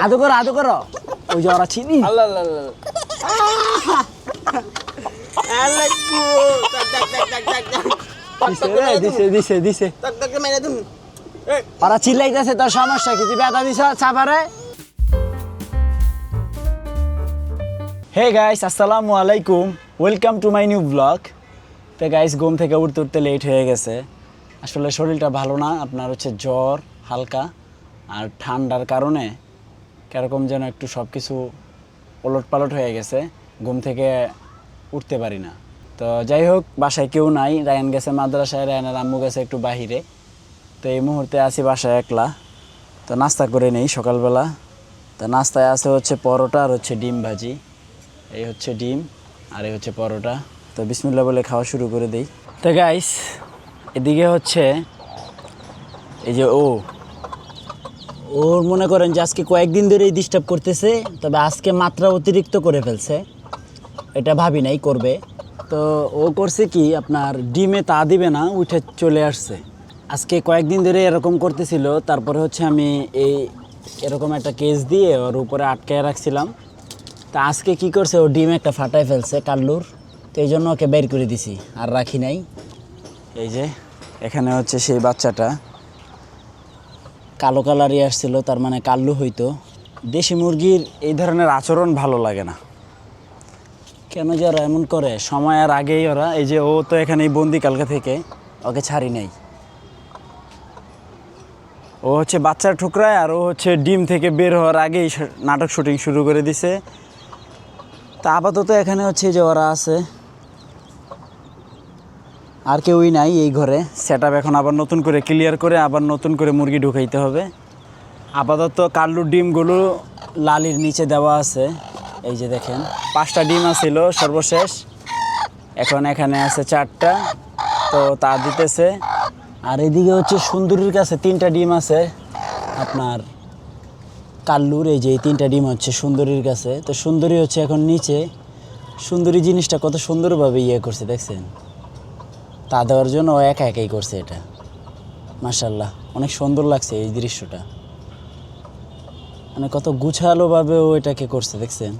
আদো করো ওই যে ওরা চিনি আল্লাহ আল্লাহ আল্লাহ আল্লাহ দিছে ওরা চিল্লাইতেছে তোর সমস্যা কি তুই ব্যথা দিছ চাপারে হে গাইস আসসালামু আলাইকুম welcome to my new blog তো গাইস ঘুম থেকে উঠতে উঠতে লেট হয়ে গেছে আসলে শরীরটা ভালো না আপনার হচ্ছে জ্বর হালকা আর ঠান্ডার কারণে কিরকম যেন একটু সব কিছু ওলটপালট হয়ে গেছে ঘুম থেকে উঠতে পারি না তো যাই হোক বাসায় কেউ নাই রায়ান গেছে মাদ্রাসায় রায়ানের আম্মু গেছে একটু বাহিরে তো এই মুহূর্তে আছি বাসায় একলা তো নাস্তা করে নেই সকালবেলা তো নাস্তায় আছে হচ্ছে পরোটা আর হচ্ছে ডিম ভাজি এই হচ্ছে ডিম আর এই হচ্ছে পরোটা তো বিসমিল্লাহ বলে খাওয়া শুরু করে দেই তো গাইস এদিকে হচ্ছে এই যে ওর মনে করেন যে আজকে কয়েকদিন ধরেই ডিস্টার্ব করতেছে তবে আজকে মাত্রা অতিরিক্ত করে ফেলছে এটা ভাবি নাই করবে তো ও করছে কি আপনার ডিমে তা দিবে না উঠে চলে আসছে আজকে কয়েকদিন ধরে এরকম করতেছিল তারপরে হচ্ছে আমি এরকম একটা কেস দিয়ে ওর উপরে আটকায় রাখছিলাম তা আজকে কি করছে ও ডিম একটা ফাটায় ফেলছে কাল্লুর তো এই জন্য ওকে বের করে দিছি আর রাখি নাই এই যে এখানে হচ্ছে সেই বাচ্চাটা কালো কালারই আসছিল তার মানে কাল্লু হইতো দেশি মুরগির এই ধরনের আচরণ ভালো লাগে না কেন যে ওরা এমন করে সময়ের আগেই ওরা এই যে ও তো এখানেই বন্দি কালকে থেকে ওকে ছাড়ি নাই ও হচ্ছে বাচ্চার ঠুকরায় আর ও হচ্ছে ডিম থেকে বের হওয়ার আগেই নাটক শুটিং শুরু করে দিছে তা আপাতত এখানে হচ্ছে যে ওরা আছে আর কেউই নাই এই ঘরে সেট আপ এখন আবার নতুন করে ক্লিয়ার করে আবার নতুন করে মুরগি ঢুকাইতে হবে আপাতত কাল্লুর ডিমগুলো লালির নিচে দেওয়া আছে এই যে দেখেন 5টা ডিম আছিল সর্বশেষ এখন এখানে আছে 4টা তো তা দিতেছে আর এদিকে হচ্ছে সুন্দরীর কাছে 3টা ডিম আছে আপনার কাল্লুর এই যে 3টা ডিম হচ্ছে সুন্দরীর কাছে তো সুন্দরী হচ্ছে এখন নিচে সুন্দরী জিনিসটা কত সুন্দরভাবে করছে দেখছেন তা দেওয়ার জন্য ও একা একাই করছে এটা মাশাআল্লাহ অনেক সুন্দর লাগছে এই দৃশ্যটা মানে কত গুছালোভাবে ও এটাকে করছে দেখছেন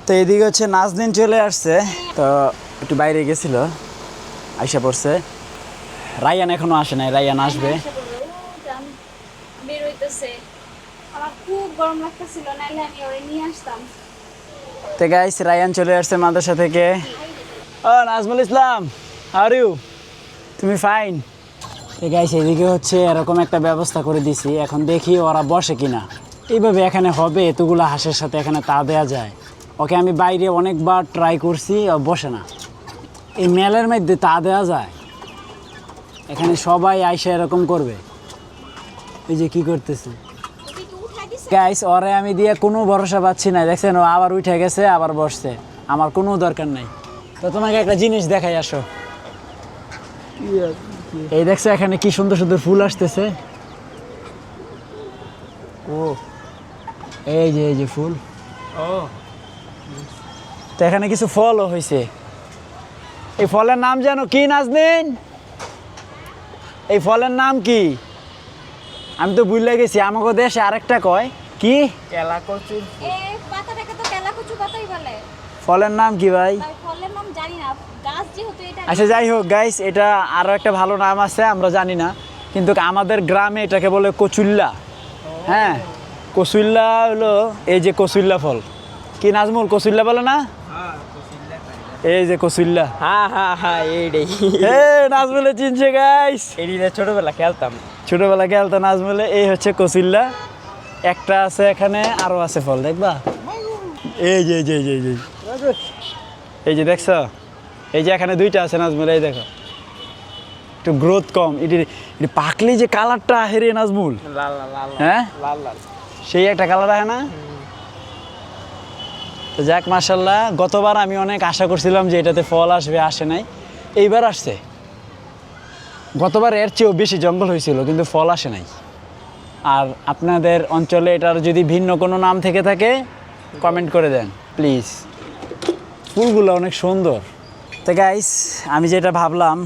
তো এদিকে হচ্ছে নাজনীন চলে আসছে তো একটু বাইরে গেছিল আইসা পড়ছে রায়ান এখনো আসে নাই রায়ান আসবে তো গাইস রায়ান চলে আসছে মাদ্রাসা থেকে ও Nazmul Islam how are you তুমি ফাইন তো গাইস এদিকে হচ্ছে এরকম একটা ব্যবস্থা করে দিছি এখন দেখি ওরা বসে কিনা এইভাবে এখানে হবে এতগুলো হাঁসের সাথে এখানে তা দেওয়া যায় ওকে আমি বাইরে অনেকবার ট্রাই করছি ও বসে না এই মেলের মধ্যে তা দেওয়া যায় এখানে সবাই আইসা এরকম করবে এই যে কি করতেছে গাইস ওরে আমি দিয়ে কোনো ভরসা পাচ্ছি না দেখছেন ও আবার উঠে গেছে আবার বসছে আমার কোনো দরকার নাই তো তোমাকে একটা জিনিস দেখাই আসো এই দেখছো এখানে কি সুন্দর সুন্দর ফুল আসতেছে ও এই যে ফুল ও তো এখানে কিছু ফলও হয়েছে এই ফলের নাম জানো কি নাজনীন এই ফলের নাম কি আমি তো ভুলে গেছি আমাকে দেশে আরেকটা কয় কি কেলা কচু এই পাতাটাকে তো কেলা কচু পাতাই বলে ফলের নাম কি ভাই ফলের নাম জানি না গাছ যেহেতু এটা আচ্ছা যাই হোক গাইস এটা আরো একটা ভালো নাম আছে আমরা জানি না কিন্তু আমাদের গ্রামে এটাকে বলে কচুল্লা হ্যাঁ কচুল্লা হলো এই যে কচুল্লা ফল কি নাজমুল কচুল্লা বলে না এই যে কচুল্লা হ্যাঁ এইটাই নাজমুলে চিনছে গাইস এইটা ছোটবেলা খেলতাম নাজমুলে এই হচ্ছে কচুল্লা একটা আছে এখানে আরো আছে ফল দেখবা এই যে দেখছো এই যে এখানে 2টা আছে নাজমুল এই দেখো একটু গ্রোথ কম এটি পাকলে যে কালারটা হেরে নাজমুল লাল লাল লাল হ্যাঁ লাল লাল সেই একটা কালার আছে না তো যাক মাশাআল্লাহ গতবার আমি অনেক আশা করছিলাম যে এটাতে ফল আসবে আসে নাই এইবার আসছে গতবার এর চেয়েও বেশি জঙ্গল হয়েছিল কিন্তু ফল আসে নাই আর আপনাদের অঞ্চলে এটার যদি ভিন্ন কোনো নাম থেকে থাকে কমেন্ট করে দেন প্লিজ ফুলগুলো অনেক সুন্দর তো গাইস আমি যেটা ভাবলাম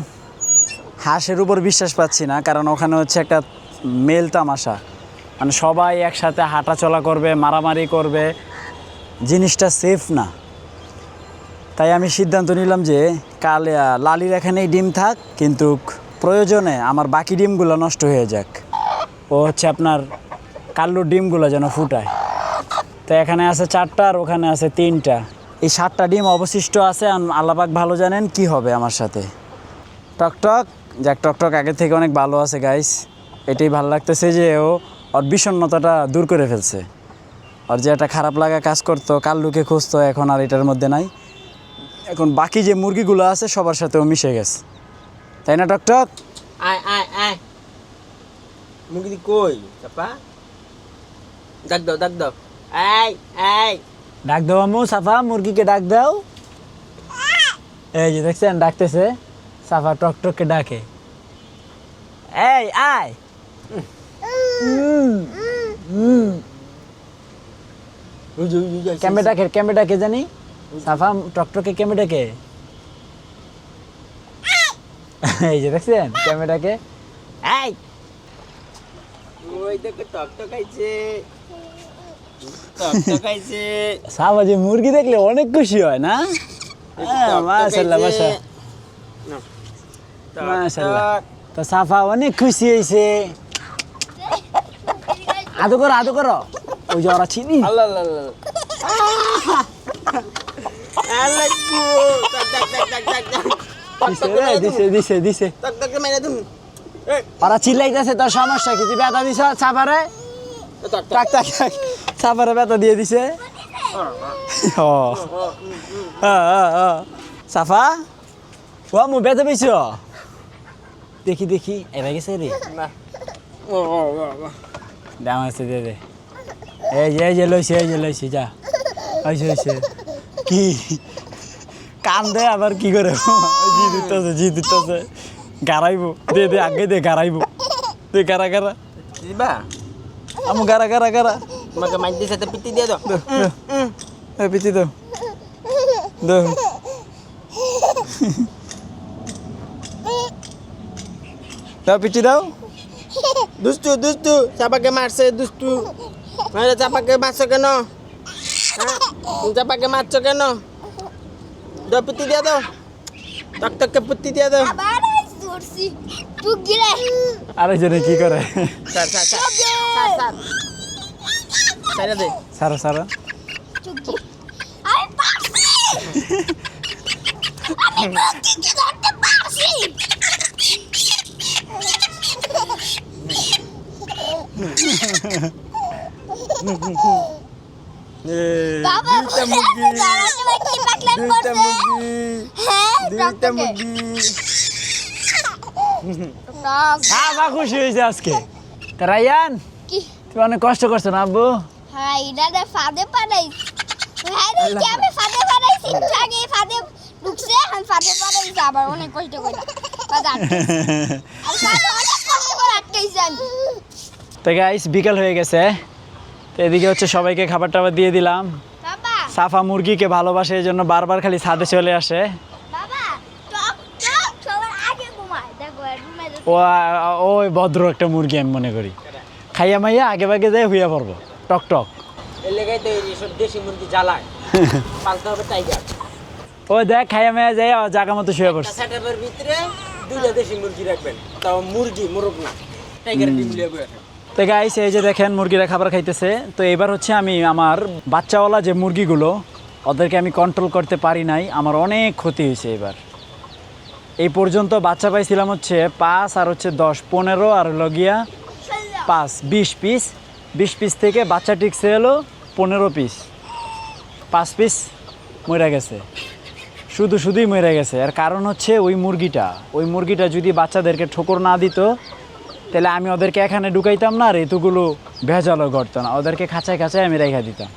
হাঁসের উপর বিশ্বাস পাচ্ছি না কারণ ওখানে হচ্ছে একটা মেল তামাশা মানে সবাই একসাথে হাঁটাচলা করবে, মারামারি করবে, জিনিসটা সেফ না। তাই আমি সিদ্ধান্ত নিলাম যে কাল লালির এখানেই ডিম থাক, কিন্তু প্রয়োজনে আমার বাকি ডিমগুলো নষ্ট হয়ে যাক। ও হচ্ছে আপনার কাল্লুর ডিমগুলো যেন ফুটায়। তো এখানে আছে 4টা আর ওখানে আছে 3টা। এই 7টা ডিম অবশিষ্ট আছে। আল্লাহ পাক ভালো জানেন কি হবে আমার সাথে। টকটক যাক, টকটক আগে থেকে অনেক ভালো আছে গাইস। এটাই ভালো লাগতেছে যে ওর বিষণ্ণতাটা দূর করে ফেলছে। আর যে একটা খারাপ লাগা কাজ করতো, কাল্লুকে খুঁজতো, এখন আর এটার মধ্যে নাই। এখন বাকি যে মুরগিগুলো আছে সবার সাথেও মিশে গেছে, তাই না টকটক? আয় আয় আয় মুরগি কই চাপা ডাক দাও আয় আয় ডাক দাও আম্মু, সাফা মুরগিকে ডাক দাও। এই যে দেখছেন ডাকতেছে, সাফা টকটককে ডাকে, এই আয়। কেমবে ডাকে জানি, সাফা টকটকে কেমবে ডাকে। এই যে দেখছেন কেমবে ডাকে, এই। ওই দেখো টকটকাইছে সাফা যে মুরগি দেখলে অনেক খুশি হয় না? মাশাআল্লাহ মাশাআল্লাহ। তো সাফা অনেক খুশি হয়েছে। আদো করো ওই যে ওরা চিনি। আল্লাহ আল্লাহ আল্লাহ আল্লাহ গো দিছে টকটকে মেরে দিন ওরা চিল্লাইতেছে। তোর সমস্যা কি? তুই ব্যথা দিছ সাফারে? টাক সাফারে ব্যথা দিয়ে দিছে। ও সাফা ও মু ব্যথা পেয়েছ? দেখি এবার গেছে রে। না দাম আছে দে। এই যে লইছে যা হয়েছে কি কান দে আবার কি করে জি দিতেছে গারাইবো দে আগে দে গারাইবো দে গারা দিবা আমু গারা তোমাকে মাইন্দির সাথে পিটি দিয়ে দাও পিটি দাও পিটি দাও। দুষ্টু চাপাকে মারছে দুষ্টু চাপাকে মারছো কেন? চাপাকে মারছো কেন? দাও পিটি দিয়ে দাও টকটককে পিটি দিয়ে দাও আবার ধরছি তুই গিরে আরেকজনে কি করে? স্যার দে সারা আমি পারছি আমি প্রতিকে ধরতে পারছি। বাবা দাঁড়াতে ভাই কি পাগলাম করছে? হ্যাঁ টকটকে সাফা খুশি হয়েছে আজকে। তা রায়ান কি তুমি অনেক কষ্ট করছো না আব্বু? হ্যাঁ এটা ফাদে পাড়াই হ্যাঁ রে কি আমি ফাদে পাড়াইছি আগে ফাদে ঢুকছে আমি ফাদে পাড়াইছি আবার অনেক কষ্ট করে বাজার আর ফাদে অনেক কষ্ট করে আটকাইছি আমি। তো গাইস বিকাল হয়ে গেছে। তো এদিকে হচ্ছে সবাইকে খাবার টাবার দিয়ে দিলাম। বাবা সাফা মুরগিকে ভালোবাসে, এই জন্য বারবার খালি ছাদে চলে আসে। বাবা টক সবার আগে ঘুমায় দেখো রুমে ওই ভদ্র একটা মুরগি আমি মনে করি। খাইয়া মাইয়া আগে ভাগে যায় হুইয়া পড়বো টক। এর লেগাই তো এইসব দেশি মুরগি জ্বালায় পালতে হবে টাইগার। ওই দেখ খাইয়া মাইয়া যায় জায়গা মতো শুয়ে পড়ছে। সেটআপের ভিতরে 2টা দেশি মুরগি রাখবেন, তাও মোরগ না, টাইগার ডিম লিয়ে বসে। তো গাইস এই যে দেখেন মুরগিরা খাবার খাইতেছে। তো এবার হচ্ছে আমি আমার বাচ্চাওয়ালা যে মুরগিগুলো ওদেরকে আমি কন্ট্রোল করতে পারি নাই, আমার অনেক ক্ষতি হয়েছে এবার। এই পর্যন্ত বাচ্চা পাইছিলাম হচ্ছে 5 আর হচ্ছে 10 15 আর লগিয়া 5 20 পিস থেকে বাচ্চা টিকছে হলো 15 পিস। 5 পিস মরে গেছে, শুধুই মরে গেছে। আর কারণ হচ্ছে ওই মুরগিটা যদি বাচ্চাদেরকে ঠোকর না দিত তাহলে আমি ওদেরকে এখানে ঢুকাইতাম না, আর এতগুলো ভেজালও করতো না, ওদেরকে খাঁচায় আমি রেখা দিতাম।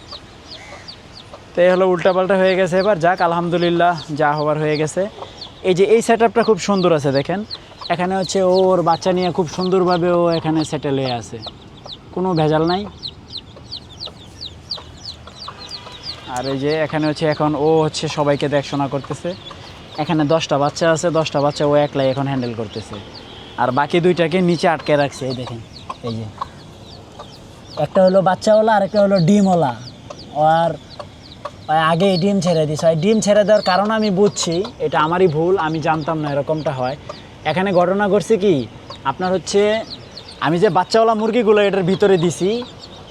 তো এই হলো উল্টাপাল্টা হয়ে গেছে এবার। যাক আলহামদুলিল্লাহ, যা হওয়ার হয়ে গেছে। এই সেটআপটা খুব সুন্দর আছে দেখেন। এখানে হচ্ছে ওর বাচ্চা নিয়ে খুব সুন্দরভাবে ও এখানে সেটেল হয়ে আছে, কোনো ভেজাল নাই। আর এই যে এখানে হচ্ছে এখন ও হচ্ছে সবাইকে দেখাশোনা করতেছে। এখানে 10টা বাচ্চা আছে, 10টা বাচ্চা ও একলাই এখন হ্যান্ডেল করতেছে। আর বাকি 2টাকে নিচে আটকে রাখছে, এই দেখেন এই যে একটা হলো বাচ্চাওয়ালা আর একটা হলো ডিমওয়ালা। আর আগে ডিম ছেড়ে দিস, ডিম ছেড়ে দেওয়ার কারণ আমি বুঝছি, এটা আমারই ভুল, আমি জানতাম না এরকমটা হয়। এখানে ঘটনা ঘটছে কি, আপনার হচ্ছে আমি যে বাচ্চাওয়ালা মুরগিগুলো এটার ভিতরে দিছি,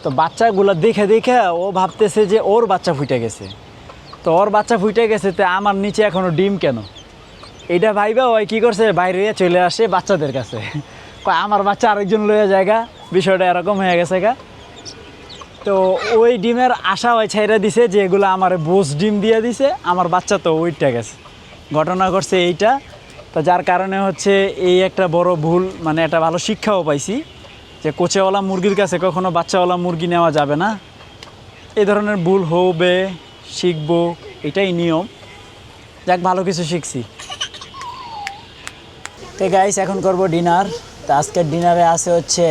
তো বাচ্চাগুলো দেখে দেখে ও ভাবতেছে যে ওর বাচ্চা ফুটে গেছে। তো ওর বাচ্চা ফুটে গেছে, তো আমার নিচে এখনও ডিম কেন, এইটা ভাইবা ওই কী করছে, বাইরে চলে আসে বাচ্চাদের কাছে, কয় আমার বাচ্চা আরেকজন লয়ে জায়গা, বিষয়টা এরকম হয়ে গেছে গা। তো ওই ডিমের আশা ওই ছাইরা দিছে যে এগুলো আমার বোস ডিম দিয়ে দিছে, আমার বাচ্চা তো ওইটা গেছে। ঘটনা ঘটছে এইটা। তো যার কারণে হচ্ছে এই একটা বড় ভুল, মানে একটা ভালো শিক্ষাও পাইছি যে কোচেওয়ালা মুরগির কাছে কখনো বাচ্চাওয়ালা মুরগি নেওয়া যাবে না। এই ধরনের ভুল হবে, শিখবো, এটাই নিয়ম। যাক, ভালো কিছু শিখছি। তো গাইস, এখন করব ডিনার। তো আজকের ডিনারে আছে হচ্ছে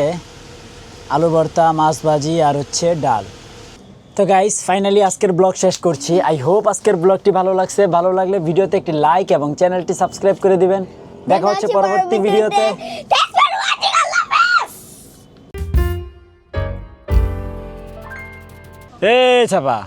আলু ভর্তা, মাছ ভাজি আর হচ্ছে ডাল। তো গাইস, ফাইনালি আজকের ব্লগ শেষ করছি। আই হোপ আজকের ব্লগটি ভালো লাগছে। ভালো লাগলে ভিডিওতে একটি লাইক এবং চ্যানেলটি সাবস্ক্রাইব করে দিবেন। দেখা হচ্ছে পরবর্তী ভিডিওতে। এই চাপা